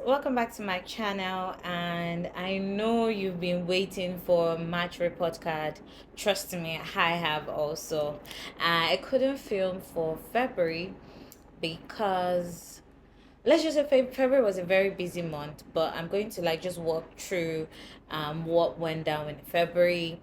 welcome back to my channel. And I know you've been waiting for Match Report Card. Trust me, I have also. I couldn't film for February because let's just say February was a very busy month, but I'm going to like just walk through what went down in February.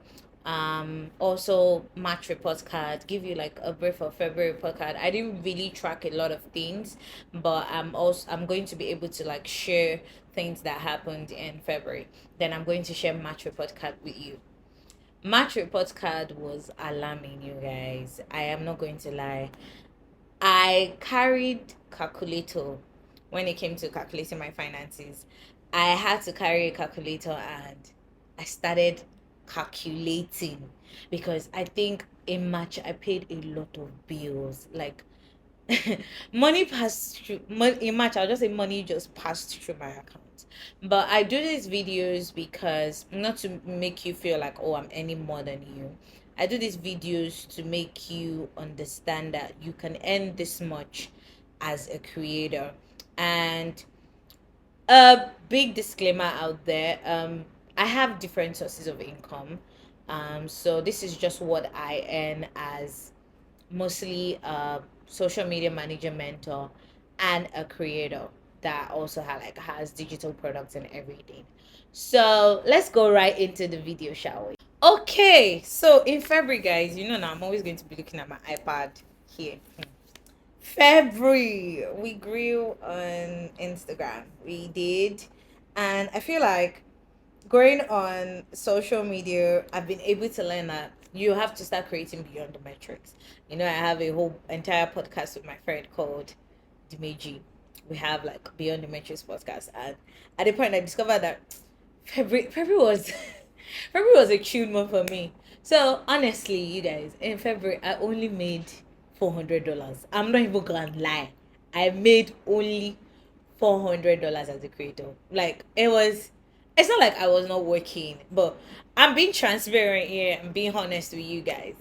Also March report card, give you like a brief of February report card. I didn't really track a lot of things, but I'm going to be able to like share things that happened in February. Then I'm going to share March report card with you. March report card was alarming, you guys. I am not going to lie. I carried calculator when it came to calculating my finances. I had to carry a calculator and I started calculating because I think in March I paid a lot of bills. Like money passed through in March, I'll just say money just passed through my account. But I do these videos because not to make you feel like, oh, I'm any more than you. I do these videos to make you understand that you can earn this much as a creator. And a big disclaimer out there, I have different sources of income. So this is just what I earn as mostly a social media manager mentor and a creator that also has digital products and everything. So let's go right into the video, shall we? Okay, so in February, guys, you know now I'm always going to be looking at my iPad here. February, we grew on Instagram. We did. And I feel like going on social media, I've been able to learn that you have to start creating beyond the metrics. You know, I have a whole entire podcast with my friend called Dimeji. We have like Beyond the Metrics podcast, and at the point I discovered that February was February was a cute month for me. So honestly, you guys, in February I only made $400. I'm not even gonna lie. I made only $400 as a creator. Like it was, it's not like I was not working, but I'm being transparent here and being honest with you guys.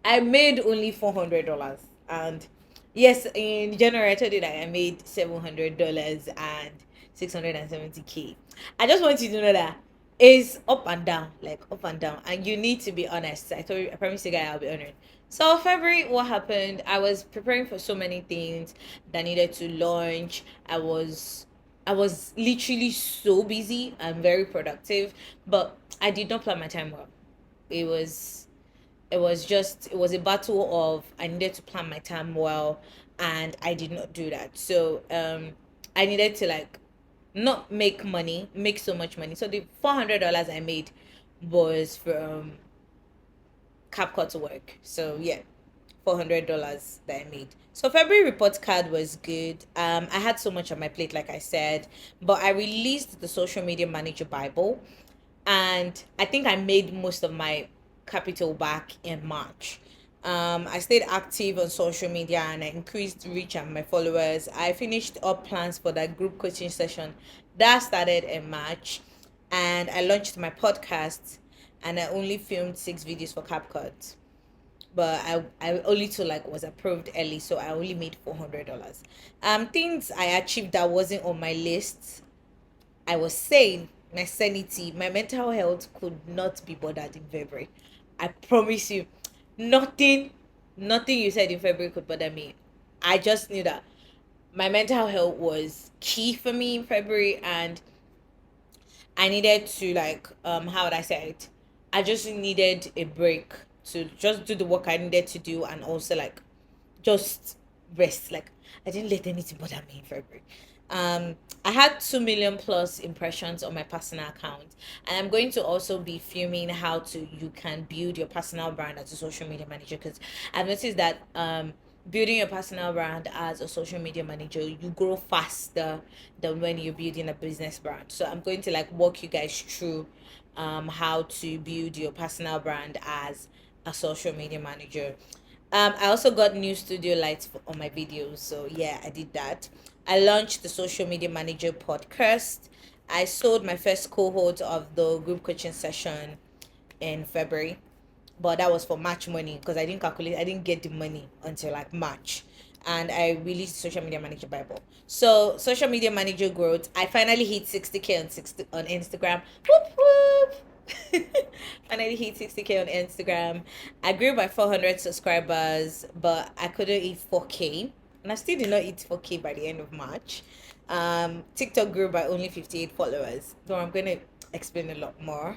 I made only $400, and yes, in January I told you that I made $700 and 670K. I just want you to know that it's up and down, like up and down, and you need to be honest. I told you, I promised you guys I'll be honest. So February, what happened? I was preparing for so many things that needed to launch. I was literally so busy and very productive, but I did not plan my time well. It was it was a battle of I needed to plan my time well, and I did not do that. So I needed to like not make so much money. So the $400 I made was from CapCut work. So yeah, $400 that I made. So February report card was good. I had so much on my plate, like I said, but I released the social media manager Bible, and I think I made most of my capital back in March. I stayed active on social media and I increased reach and my followers. I finished up plans for that group coaching session that started in March, and I launched my podcast, and I only filmed 6 videos for CapCut, but I only to like was approved early, so I only made $400. Things I achieved that wasn't on my list. I was saying my sanity, my mental health could not be bothered in February. I promise you, nothing, nothing you said in February could bother me. I just knew that my mental health was key for me in February, and I needed to like how would I say it? I just needed a break to just do the work I needed to do, and also like just rest. Like I didn't let anything bother me in February. I had 2 million plus impressions on my personal account, and I'm going to also be filming how to you can build your personal brand as a social media manager, because I've noticed that building your personal brand as a social media manager, you grow faster than when you're building a business brand. So I'm going to like walk you guys through how to build your personal brand as a social media manager. I also got new studio lights on my videos, so yeah, I did that. I launched the social media manager podcast. I sold my first cohort of the group coaching session in February, but that was for March money because I didn't calculate. I didn't get the money until like March. and I released Social Media Manager Bible. So social media manager growth, I finally hit 60K on 60 on Instagram. Whoop whoop. Finally hit 60K on Instagram. I grew by 400 subscribers, but I couldn't hit 4K. And I still did not hit 4K by the end of March. TikTok grew by only 58 followers. So I'm gonna explain a lot more.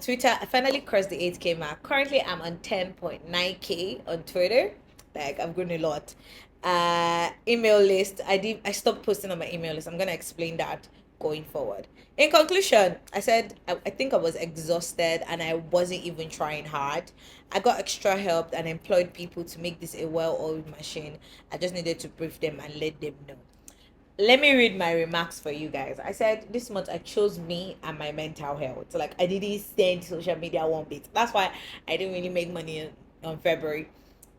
Twitter, I finally crossed the 8K mark. Currently I'm on 10.9K on Twitter. Like I've grown a lot. Email list, I stopped posting on my email list. I'm gonna explain that going forward. In conclusion, I think I was exhausted and I wasn't even trying hard. I got extra help and employed people to make this a well-oiled machine. I just needed to brief them and let them know. Let me read my remarks for you guys. I said this month I chose me and my mental health. Like I didn't send social media one bit. That's why I didn't really make money on February.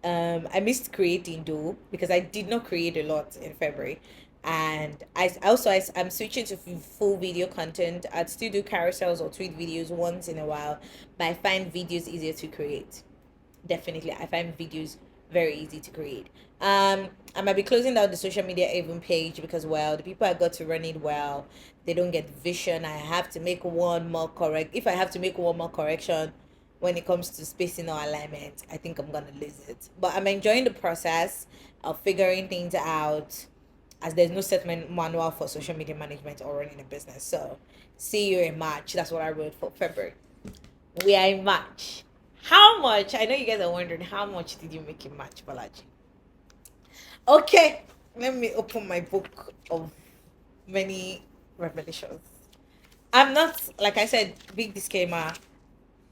I missed creating though because I did not create a lot in February. And I'm switching to full video content. I'd still do carousels or tweet videos once in a while, but I find videos easier to create. Definitely, I find videos very easy to create. I might be closing down the social media even page because well, the people I got to run it well, they don't get vision. I have to make one more correct. If I have to make one more correction when it comes to spacing or alignment, I think I'm gonna lose it. But I'm enjoying the process of figuring things out as there's no settlement manual for social media management or running a business. So see you in March. That's what I wrote for February. We are in March. How much? I know you guys are wondering how much did you make in March, Balaji? Okay, let me open my book of many revelations. I'm not, like I said, big disclaimer.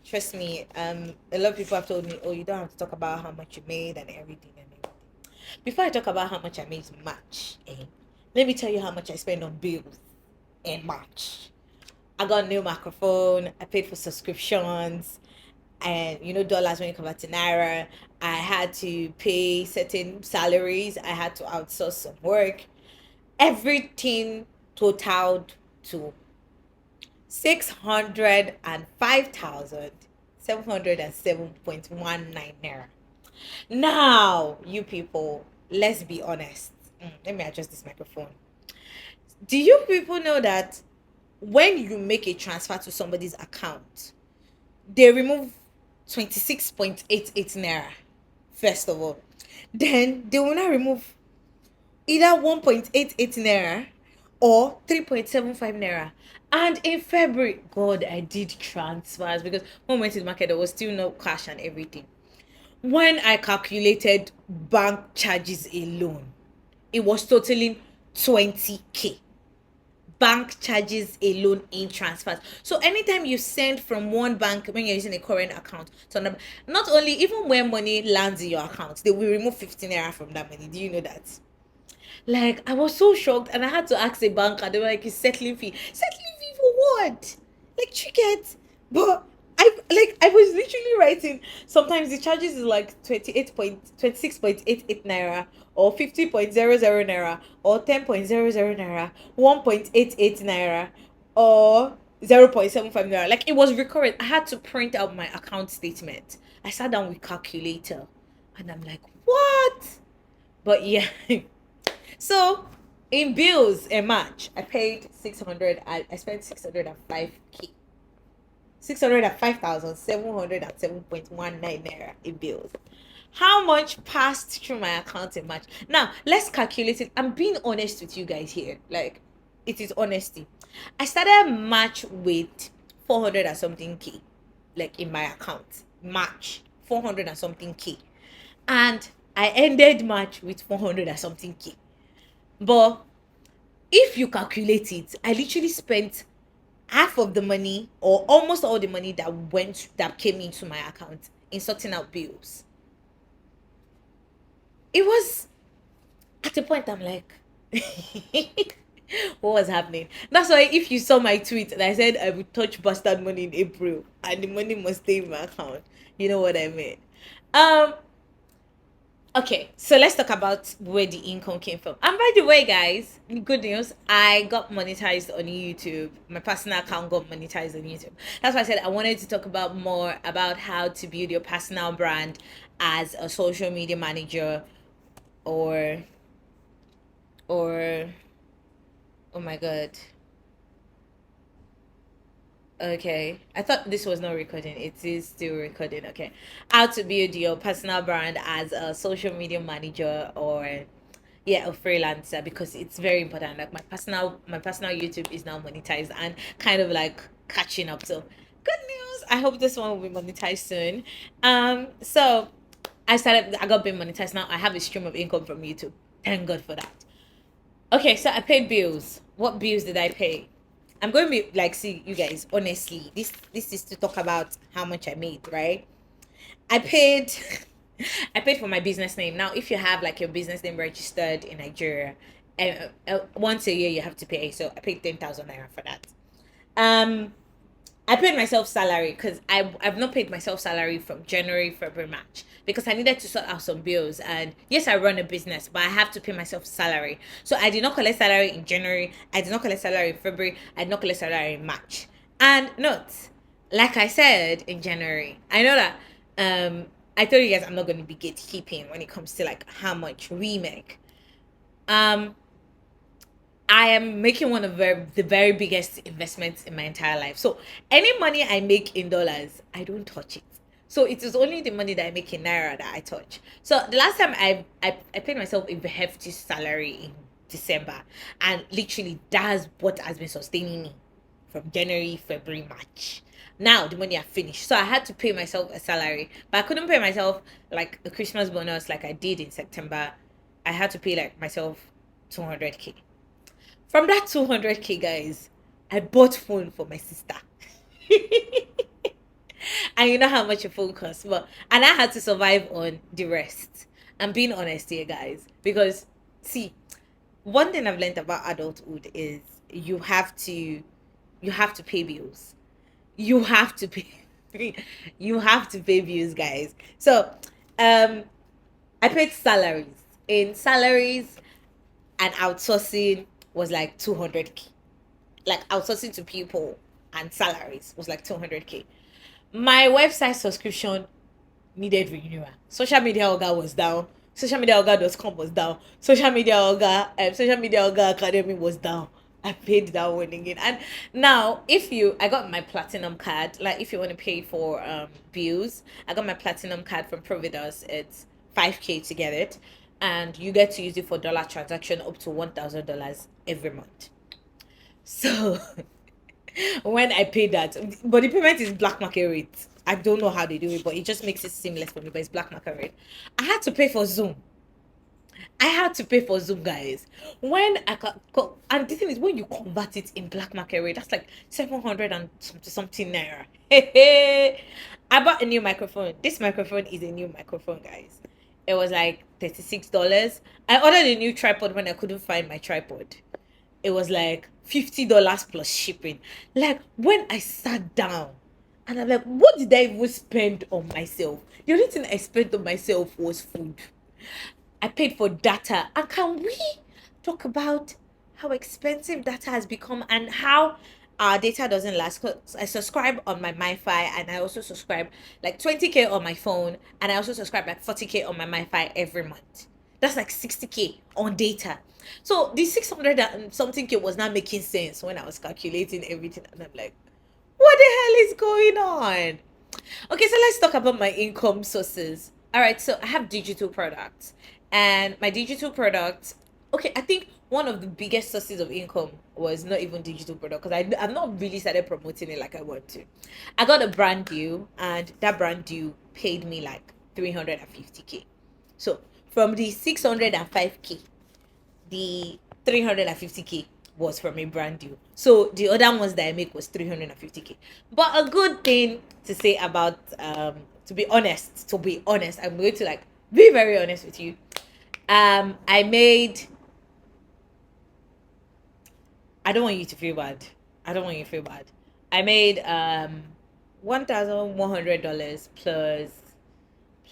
Trust me, a lot of people have told me, oh, you don't have to talk about how much you made and everything and everything. Before I talk about how much I made in March, let me tell you how much I spent on bills in March. I got a new microphone, I paid for subscriptions, and you know dollars when you convert to naira. I had to pay certain salaries, I had to outsource some work. Everything totaled to 605,707.19 naira. Now you people, let's be honest. Let me adjust this microphone. Do you people know that when you make a transfer to somebody's account, they remove 26.88 naira first of all, then they will not remove either 1.88 naira or 3.75 naira. And in February, God, I did transfers because when we went to the market, there was still no cash and everything. When I calculated bank charges alone, it was totaling 20K. Bank charges alone in transfers. So anytime you send from one bank when you're using a current account to another, not only even when money lands in your account, they will remove 15 naira from that money. Do you know that? Like I was so shocked and I had to ask a banker. They were like, it's settling fee. Settling fee for what? Like tricket. But I was literally writing sometimes the charges is like 26.88 naira or 50.00 naira or 10.00 naira, 1.88 naira or 0.75 naira. Like it was recurrent. I had to print out my account statement. I sat down with calculator and I'm like, what? But yeah. So in bills in March, I paid 600. I spent 605K. 605,707.19 naira in bills. How much passed through my account in March? Now let's calculate it. I'm being honest with you guys here. Like it is honesty. I started March with 400 and something K, like in my account. March 400 and something K, and I ended March with 400 and something K. But if you calculate it, I literally spent half of the money or almost all the money that came into my account in sorting out bills. It was at a point I'm like what was happening? That's why if you saw my tweet and I said I would touch bastard money in April and the money must stay in my account, you know what I mean. um Okay, so let's talk about where the income came from. And by the way, guys, good news, I got monetized on YouTube. My personal account got monetized on YouTube. That's why I said I wanted to talk about more about how to build your personal brand as a social media manager or oh my god. Okay, I thought this was not recording. It is still recording. Okay, how to build your personal brand as a social media manager or yeah, a freelancer, because it's very important. Like my personal YouTube is now monetized and kind of like catching up. So good news. I hope this one will be monetized soon. So I got being monetized now. I have a stream of income from YouTube. Thank God for that. Okay, so I paid bills. What bills did I pay? I'm going to be like, see, you guys, honestly, this is to talk about how much I made, right? I paid I paid for my business name. Now, if you have like your business name registered in Nigeria, once a year you have to pay. So I paid 10,000 naira for that. Um, I paid myself salary because I've not paid myself salary from January, February, March because I needed to sort out some bills. And yes, I run a business, but I have to pay myself salary. So I did not collect salary in January. I did not collect salary in February. I did not collect salary in March. And note, like I said in January, I know that I told you guys I'm not going to be gatekeeping when it comes to like how much we make. Um, I am making one of the very biggest investments in my entire life. So any money I make in dollars, I don't touch it. So it is only the money that I make in naira that I touch. So the last time I paid myself a hefty salary in December, and literally that's what has been sustaining me from January, February, March. Now the money I finished, so I had to pay myself a salary, but I couldn't pay myself like a Christmas bonus like I did in September. I had to pay like myself 200K. From that 200K, guys, I bought phone for my sister. And you know how much a phone costs. And I had to survive on the rest. I'm being honest here, guys. Because see, one thing I've learned about adulthood is you have to pay bills. You have to pay you have to pay bills, guys. So um I paid salaries. In salaries and outsourcing was like 200K, like outsourcing to people and salaries was like 200K. My website subscription needed renewal. Social Media Oga was down. Socialmediaoga.com was down. Social Media Oga Academy was down. I paid that one again. And now, if I got my platinum card, like if you want to pay for bills, I got my platinum card from Providus. It's 5K to get it, and you get to use it for dollar transaction up to $1,000 every month. So when I paid that, but the payment is black market rate. I don't know how they do it, but it just makes it seamless for me. But it's black market rate. I had to pay for Zoom. I had to pay for Zoom, guys. When and the thing is, when you convert it in black market rate, that's like 700 and something naira. I bought a new microphone. This microphone is a new microphone, guys. It was like $36. I ordered a new tripod when I couldn't find my tripod. It was like $50 plus shipping. Like when I sat down and I'm like, what did I even spend on myself? The only thing I spent on myself was food. I paid for data. And can we talk about how expensive data has become and how our data doesn't last? Because I subscribe on my MiFi and I also subscribe like 20K on my phone, and I also subscribe like 40K on my MiFi every month. That's like 60K on data. So the 600 and something K was not making sense when I was calculating everything. And I'm like, what the hell is going on? Okay, so let's talk about my income sources. All right, so I have digital products, and my digital products. Okay, I think one of the biggest sources of income was not even digital product because I've not really started promoting it like I want to. I got a brand deal, and that brand deal paid me like 350K. So from the 605K, the 350K was from a brand deal. So the other ones that I make was 350K. But a good thing to say about to be honest, I'm going to like be very honest with you. I made I don't want you to feel bad. I don't want you to feel bad. I made $1,100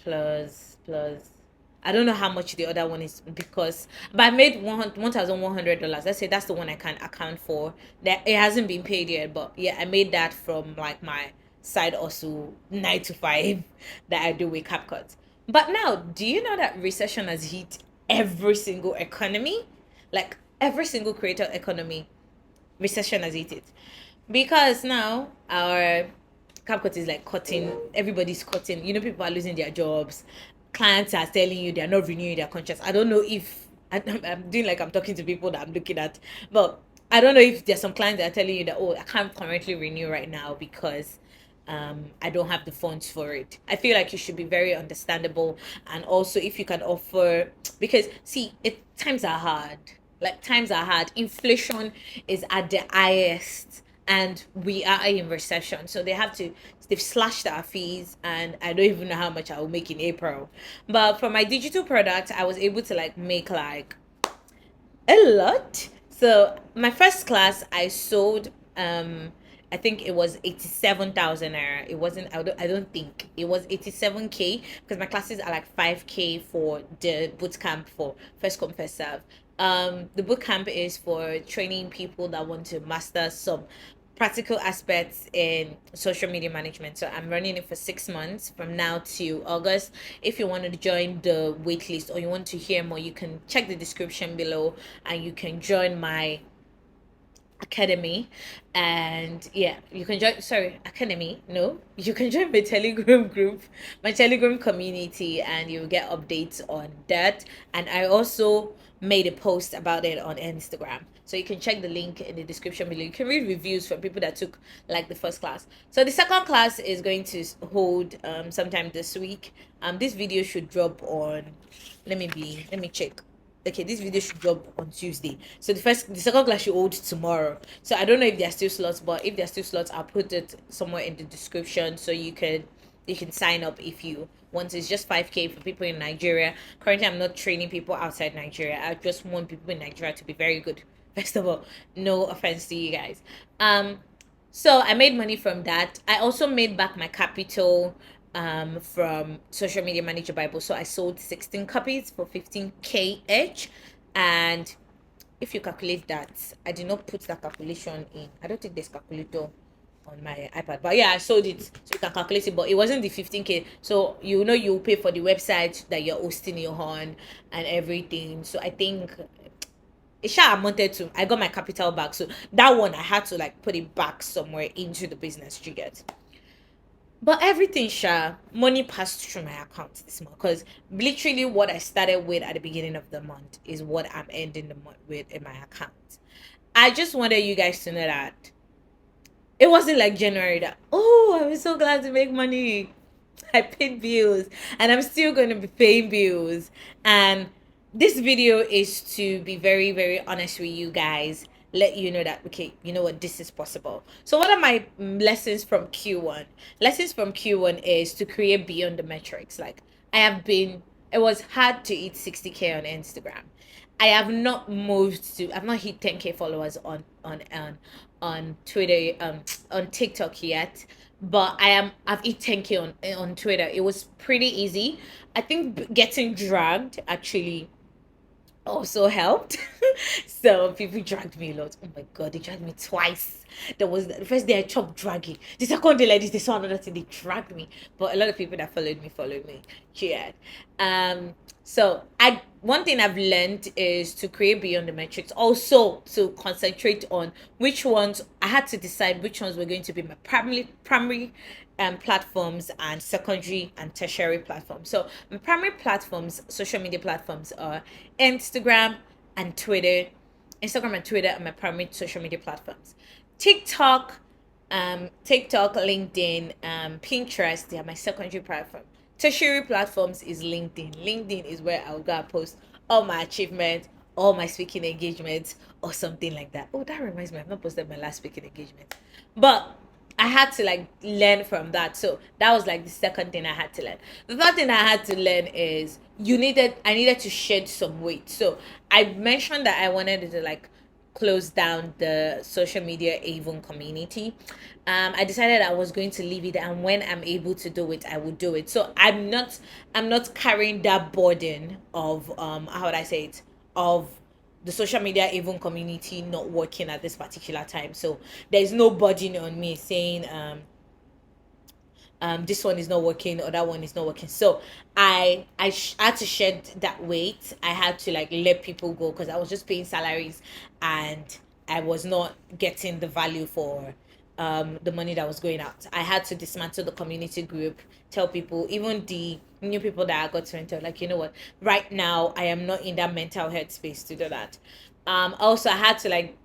plus I don't know how much the other one is because but I made $1,100. Let's say that's the one I can account for. That it hasn't been paid yet, but yeah, I made that from like my side also 9 to 5 that I do with CapCut. But now, do you know that recession has hit every single economy, like every single creator economy, recession has hit it. Because now our CapCut is like cutting, everybody's cutting. You know, people are losing their jobs. Clients are telling you they're not renewing their contracts. I don't know if I'm doing like I'm talking to people that I'm looking at, but I don't know if there's some clients that are telling you that, oh, I can't currently renew right now because I don't have the funds for it. I feel like you should be very understandable, and also if you can offer, because see, times are hard. Like times are hard. Inflation is at the highest, and we are in recession, so they've slashed our fees, and I don't even know how much I will make in April. But for my digital product, I was able to like make like a lot. So my first class I sold, I think it was 87,000 naira. It wasn't, I don't think it was 87K, because my classes are like 5K for the boot camp for first come first serve. The boot camp is for training people that want to master some practical aspects in social media management. So I'm running it for 6 months from now to August. If you want to join the waitlist or you want to hear more, you can check the description below and you can join my academy. And yeah, you can join, sorry, academy, no, you can join my Telegram group, my Telegram community, and you'll get updates on that. And I also made a post about it on Instagram, so you can check the link in the description below. You can read reviews from people that took like the first class. So the second class is going to hold sometime this week. This video should drop on, let me check. Okay, this video should drop on Tuesday. So the second class should hold tomorrow. So I don't know if there are still slots, but if there are still slots, I'll put it somewhere in the description so you can sign up if you want. It's just 5K for people in Nigeria. Currently, I'm not training people outside Nigeria. I just want people in Nigeria to be very good. First of all, no offense to you guys. So I made money from that. I also made back my capital from Social Media Manager Bible. So I sold 16 copies for 15K each. And if you calculate that, I did not put that calculation in. I don't think there's calculator on my iPad. But yeah, I sold it. So you can calculate it. But it wasn't the 15K. So you know you pay for the website that you're hosting your on and everything. So I think it sure amounted to, I got my capital back. So that one I had to like put it back somewhere into the business, you get. But everything, money passed through my account this month, because literally what I started with at the beginning of the month is what I'm ending the month with in my account. I just wanted you guys to know that it wasn't like January that, oh, I was so glad to make money. I paid bills and I'm still going to be paying bills. And this video is to be very, very honest with you guys. Let you know that, okay, you know what, this is possible. So, what are my lessons from Q1? Lessons from Q1 is to create beyond the metrics. Like, it was hard to hit 60K on Instagram. I've not hit 10K followers on Twitter, on TikTok yet, but I've hit 10K on Twitter. It was pretty easy. I think getting dragged actually also helped. So people dragged me a lot. Oh my god, they dragged me twice. There was the first day I chopped dragging. The second day like this, they saw another thing, they dragged me. But a lot of people that followed me. Yeah. So I one thing I've learned is to create beyond the metrics. Also to concentrate on which ones I had to decide which ones were going to be my primary platforms and secondary and tertiary platforms. So my primary platforms, social media platforms, are Instagram and Twitter. Instagram and Twitter are my primary social media platforms. TikTok, LinkedIn, Pinterest, they are my secondary platform. Tertiary platforms is LinkedIn. LinkedIn is where I'll go and post all my achievements, all my speaking engagements, or something like that. Oh, that reminds me, I've not posted my last speaking engagement. But I had to like learn from that. So that was like the second thing I had to learn. The third thing I had to learn is I needed to shed some weight. So I mentioned that I wanted to like close down the social media Avon community. I decided I was going to leave it, and when I'm able to do it, I will do it. So I'm not carrying that burden of how would I say it, of the social media even community not working at this particular time. So there's no burden on me saying this one is not working or that one is not working. So I had to shed that weight. I had to like let people go because I was just paying salaries, and I was not getting the value for the money that was going out. I had to dismantle the community group, tell people, even the new people that I got to enter, like, you know what, right now I am not in that mental health space to do that. Also, I had to like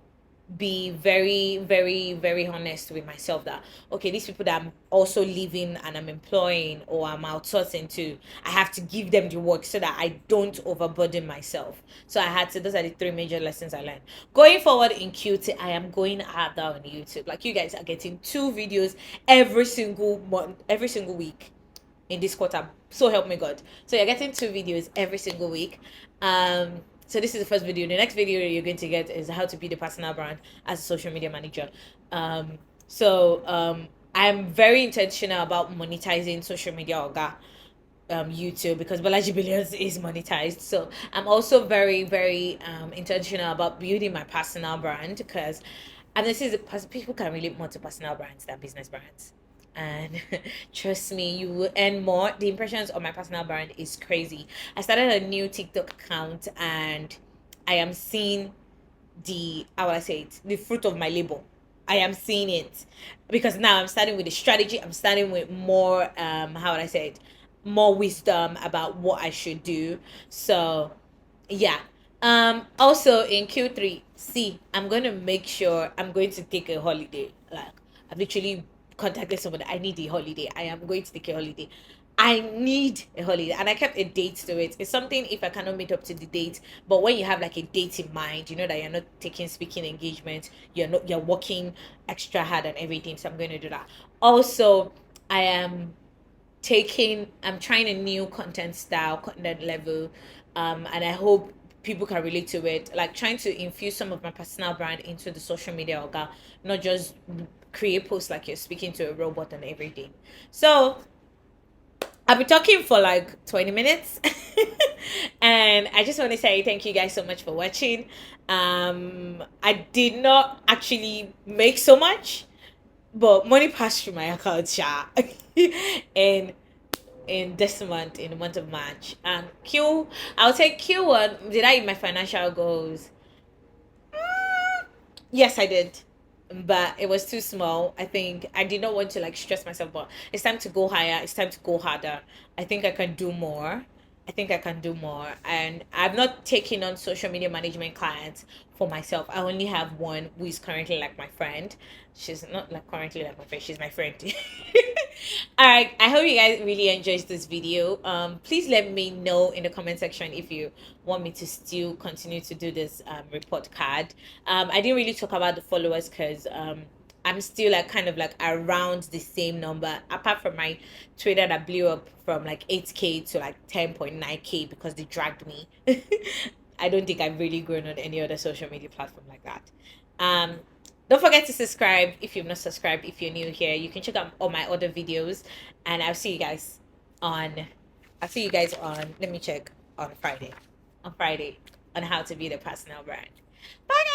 be very, very, very honest with myself that okay, these people that I'm also leaving and I'm employing or I'm outsourcing to, I have to give them the work so that I don't overburden myself. So I had to, those are the three major lessons I learned. Going forward in QT, I am going harder on YouTube. Like, you guys are getting 2 videos every single month, every single week in this quarter. So help me God. So you're getting 2 videos every single week. So this is the first video. The next video you're going to get is how to build a personal brand as a social media manager. I'm very intentional about monetizing social media orga, YouTube, because Balaji Billions is monetized. So I'm also very, very intentional about building my personal brand, because and this is people can relate more to personal brands than business brands. And trust me, you will earn more. The impressions of my personal brand is crazy. I started a new TikTok account, and I am seeing the, how would I say it, the fruit of my labor. I am seeing it because now I'm starting with a strategy. I'm starting with more how would I say it, more wisdom about what I should do. So yeah. Also in Q3, see, I'm gonna make sure I'm going to take a holiday. Like, I've literally contacted somebody. I need a holiday. I am going to take a holiday. I need a holiday, and I kept a date to it. It's something if I cannot meet up to the date, but when you have like a date in mind, you know that you're not taking speaking engagement, you're working extra hard and everything. So I'm going to do that. Also, I am I'm trying a new content style, content level, and I hope people can relate to it. Like, trying to infuse some of my personal brand into the social media orga, not just create posts like you're speaking to a robot and everything. So I've been talking for like 20 minutes. And I just want to say thank you guys so much for watching. I did not actually make so much, but money passed through my account, sha. And in this month, in the month of March. And I'll take Q1. Did I hit my financial goals? Yes, I did. But it was too small. I think I did not want to like stress myself, but it's time to go higher. It's time to go harder. I think I can do more. I think I can do more. And I've not taken on social media management clients for myself. I only have one who is currently like my friend. She's not like currently like my friend, she's my friend. All right, I hope you guys really enjoyed this video. Please let me know in the comment section if you want me to still continue to do this report card. I didn't really talk about the followers because I'm still like kind of like around the same number, apart from my Twitter that blew up from like 8K to like 10.9K because they dragged me. I don't think I've really grown on any other social media platform like that. um don't forget to subscribe if you've not subscribed. If you're new here, you can check out all my other videos, and on I'll see you guys on, let me check, on Friday, on how to build a personal brand. Bye guys.